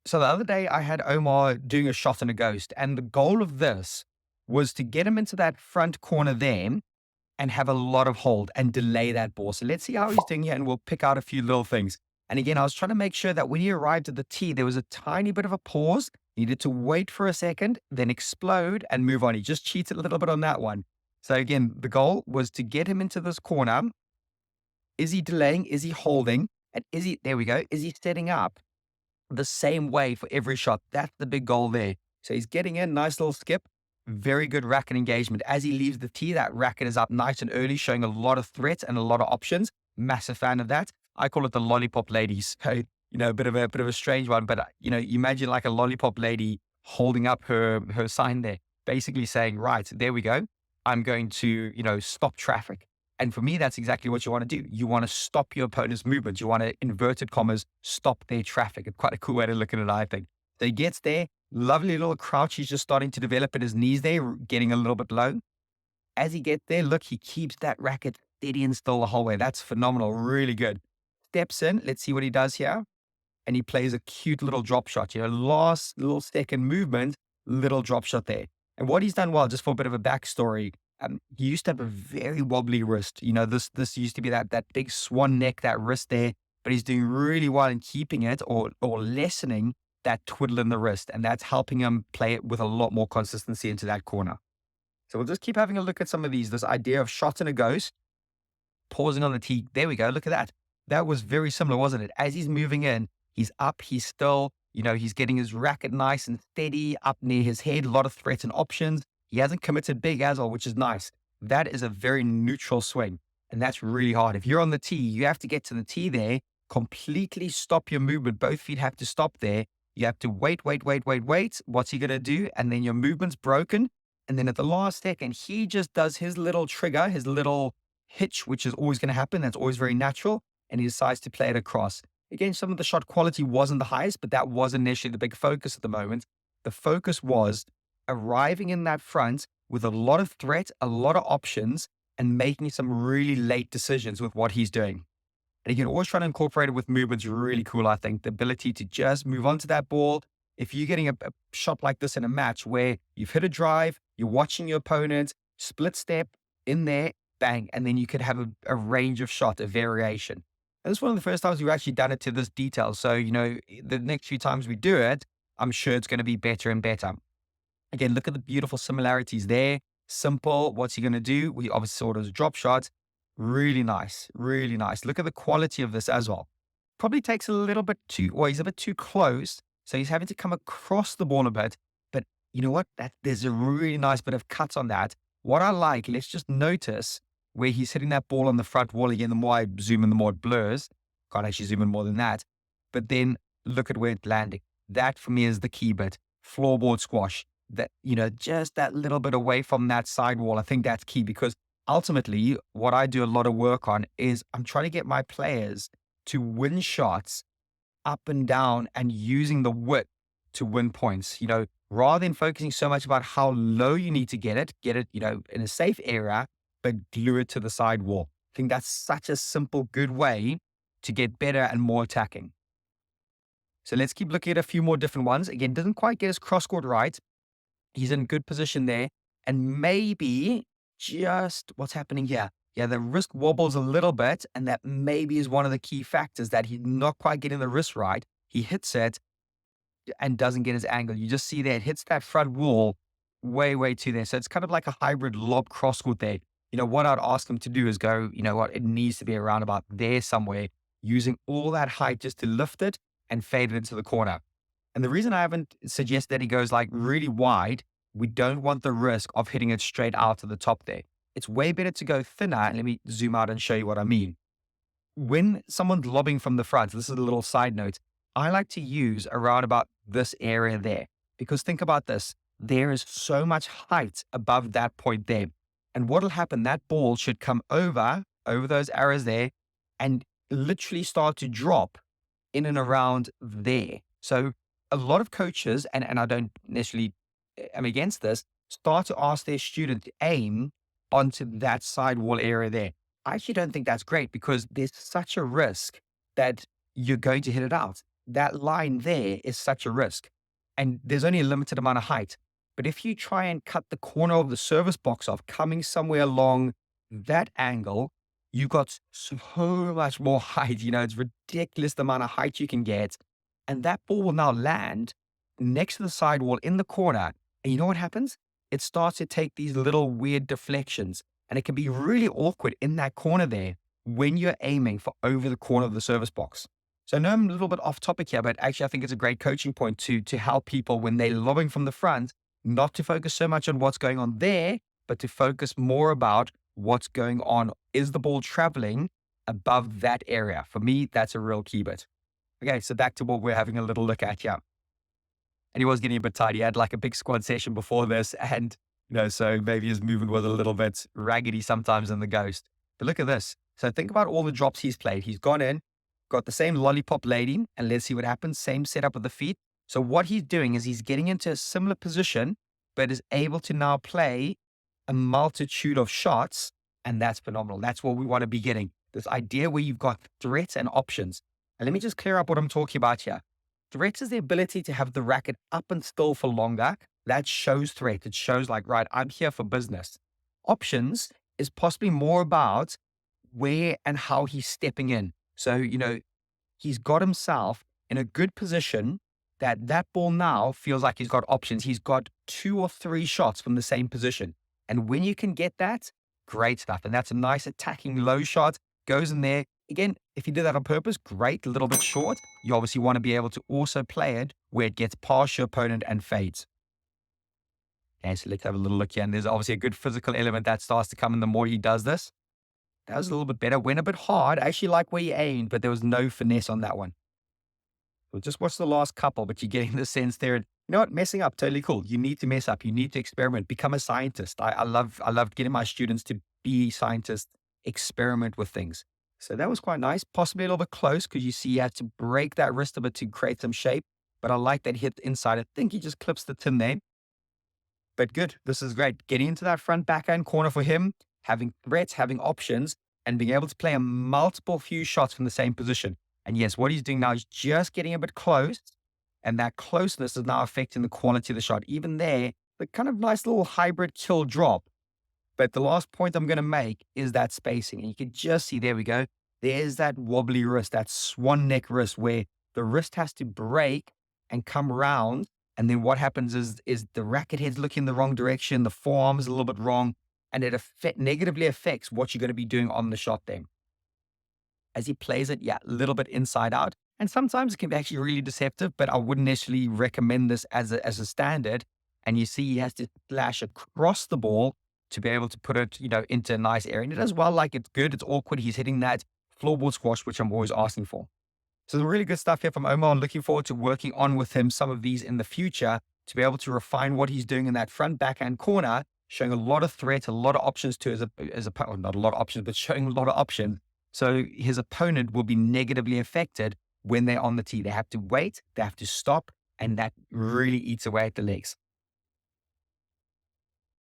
So the other day I had Omar doing a shot and a ghost, and the goal of this was to get him into that front corner there and have a lot of hold and delay that ball. So let's see how he's doing here, and we'll pick out a few little things. And again, I was trying to make sure that when he arrived at the tee, there was a tiny bit of a pause, needed to wait for a second, then explode and move on. He just cheated a little bit on that one. So again, the goal was to get him into this corner. Is he delaying? Is he holding? And there we go, is he setting up the same way for every shot? That's the big goal there. So he's getting in, nice little skip, very good racket engagement. As he leaves the tee, that racket is up nice and early, showing a lot of threat and a lot of options. Massive fan of that. I call it the lollipop ladies. So, a bit of a strange one, but you imagine like a lollipop lady holding up her sign there, basically saying, right, there we go. I'm going to, stop traffic. And for me, that's exactly what you want to do. You want to stop your opponent's movement. You want to, inverted commas, stop their traffic. It's quite a cool way to look at it, I think. So he gets there, lovely little crouch. He's just starting to develop at his knees there, getting a little bit low. As he gets there, look, he keeps that racket steady and still the whole way. That's phenomenal. Really good. Steps in. Let's see what he does here. And he plays a cute little drop shot. Last little second movement, little drop shot there. And what he's done well, just for a bit of a backstory, he used to have a very wobbly wrist. This used to be that big swan neck, that wrist there, but he's doing really well in keeping it or lessening that twiddle in the wrist. And that's helping him play it with a lot more consistency into that corner. So we'll just keep having a look at some of these. This idea of shot and a ghost, pausing on the tee. There we go. Look at that. That was very similar, wasn't it? As he's moving in, he's up, he's still, he's getting his racket nice and steady up near his head, a lot of threats and options. He hasn't committed big as well, which is nice. That is a very neutral swing. And that's really hard. If you're on the tee, you have to get to the tee there, completely stop your movement. Both feet have to stop there. You have to wait, wait, wait, wait, wait. What's he going to do? And then your movement's broken. And then at the last second, he just does his little trigger, his little hitch, which is always going to happen. That's always very natural. And he decides to play it across. Again, some of the shot quality wasn't the highest, but that wasn't initially the big focus at the moment. The focus was arriving in that front with a lot of threat, a lot of options, and making some really late decisions with what he's doing. And you can always try to incorporate it with movements. Really cool, I think. The ability to just move on to that ball. If you're getting a shot like this in a match where you've hit a drive, you're watching your opponent, split step in there, bang, and then you could have a range of shot, a variation. And this is one of the first times we've actually done it to this detail. So, the next few times we do it, I'm sure it's going to be better and better. Again, look at the beautiful similarities there. Simple. What's he going to do? We obviously saw it as a drop shot. Really nice. Really nice. Look at the quality of this as well. Probably takes a little bit he's a bit too close. So he's having to come across the ball a bit. But you know what? There's a really nice bit of cut on that. What I like, let's just notice where he's hitting that ball on the front wall. Again, the more I zoom in, the more it blurs. Can't actually zoom in more than that. But then look at where it's landing. That for me is the key bit. Floorboard squash. That, just that little bit away from that sidewall. I think that's key because ultimately what I do a lot of work on is I'm trying to get my players to win shots up and down and using the width to win points, rather than focusing so much about how low you need to get it, in a safe area, but glue it to the sidewall. I think that's such a simple, good way to get better and more attacking. So let's keep looking at a few more different ones. Again, doesn't quite get his cross court right. He's in good position there. And maybe just what's happening here. Yeah, the wrist wobbles a little bit. And that maybe is one of the key factors that he's not quite getting the wrist right. He hits it and doesn't get his angle. You just see that it hits that front wall way, way too there. So it's kind of like a hybrid lob cross court there. What I'd ask him to do is go, it needs to be around about there somewhere, using all that height just to lift it and fade it into the corner. And the reason I haven't suggested that he goes like really wide, we don't want the risk of hitting it straight out to the top there. It's way better to go thinner. And let me zoom out and show you what I mean. When someone's lobbing from the front, this is a little side note, I like to use around about this area there. Because think about this, there is so much height above that point there. And what'll happen, that ball should come over those arrows there and literally start to drop in and around there. So a lot of coaches, and I don't necessarily am against this, start to ask their student to aim onto that sidewall area there. I actually don't think that's great because there's such a risk that you're going to hit it out. that line there is such a risk. And there's only a limited amount of height. But if you try and cut the corner of the service box off, coming somewhere along that angle, you got so much more height. It's ridiculous the amount of height you can get. And that ball will now land next to the sidewall in the corner. And you know what happens? It starts to take these little weird deflections. And it can be really awkward in that corner there when you're aiming for over the corner of the service box. So I know I'm a little bit off topic here, but actually I think it's a great coaching point to help people when they're lobbing from the front, not to focus so much on what's going on there, but to focus more about what's going on. Is the ball traveling above that area? For me, that's a real key bit. Okay, so back to what we're having a little look at here. And he was getting a bit tired. He had like a big squad session before this, and so maybe his movement was a little bit raggedy sometimes in the ghost. But look at this. So think about all the drops he's played. He's gone in, got the same lollipop lady, and let's see what happens. Same setup with the feet. So what he's doing is he's getting into a similar position, but is able to now play a multitude of shots, and that's phenomenal. That's what we want to be getting. This idea where you've got threats and options. And let me just clear up what I'm talking about here. Threats is the ability to have the racket up and still for longer. That shows threat. It shows like, right, I'm here for business. Options is possibly more about where and how he's stepping in. So, he's got himself in a good position that ball now feels like he's got options. He's got 2 or 3 shots from the same position. And when you can get that, great stuff. And that's a nice attacking low shot, goes in there. Again, if you did that on purpose, great, a little bit short. You obviously want to be able to also play it where it gets past your opponent and fades. Okay, so let's have a little look here. And there's obviously a good physical element that starts to come in the more he does this. That was a little bit better. Went a bit hard. I actually like where he aimed, but there was no finesse on that one. So just watch the last couple, but you're getting the sense there. And you know what? Messing up, totally cool. You need to mess up. You need to experiment. Become a scientist. I love getting my students to be scientists, experiment with things. So that was quite nice. Possibly a little bit close because you see he had to break that wrist a bit to create some shape. But I like that hit inside. I think he just clips the tin there. But good. This is great. Getting into that front backhand corner for him, having threats, having options, and being able to play a multiple few shots from the same position. And yes, what he's doing now is just getting a bit close. And that closeness is now affecting the quality of the shot. Even there, the kind of nice little hybrid kill drop. But the last point I'm going to make is that spacing. And you can just see, there we go. There's that wobbly wrist, that swan neck wrist where the wrist has to break and come round. And then what happens is the racket head's looking the wrong direction. The forearm is a little bit wrong. And it negatively affects what you're going to be doing on the shot there. As he plays it, a little bit inside out. And sometimes it can be actually really deceptive, but I wouldn't necessarily recommend this as a standard. And you see he has to slash across the ball to be able to put it, into a nice area. And it does well, like it's good, it's awkward. He's hitting that floorboard squash, which I'm always asking for. So the really good stuff here from Omar. I'm looking forward to working on with him some of these in the future to be able to refine what he's doing in that front backhand corner, showing a lot of threat, a lot of options to his opponent, not a lot of options, but showing a lot of options. So his opponent will be negatively affected when they're on the tee. They have to wait, they have to stop, and that really eats away at the legs.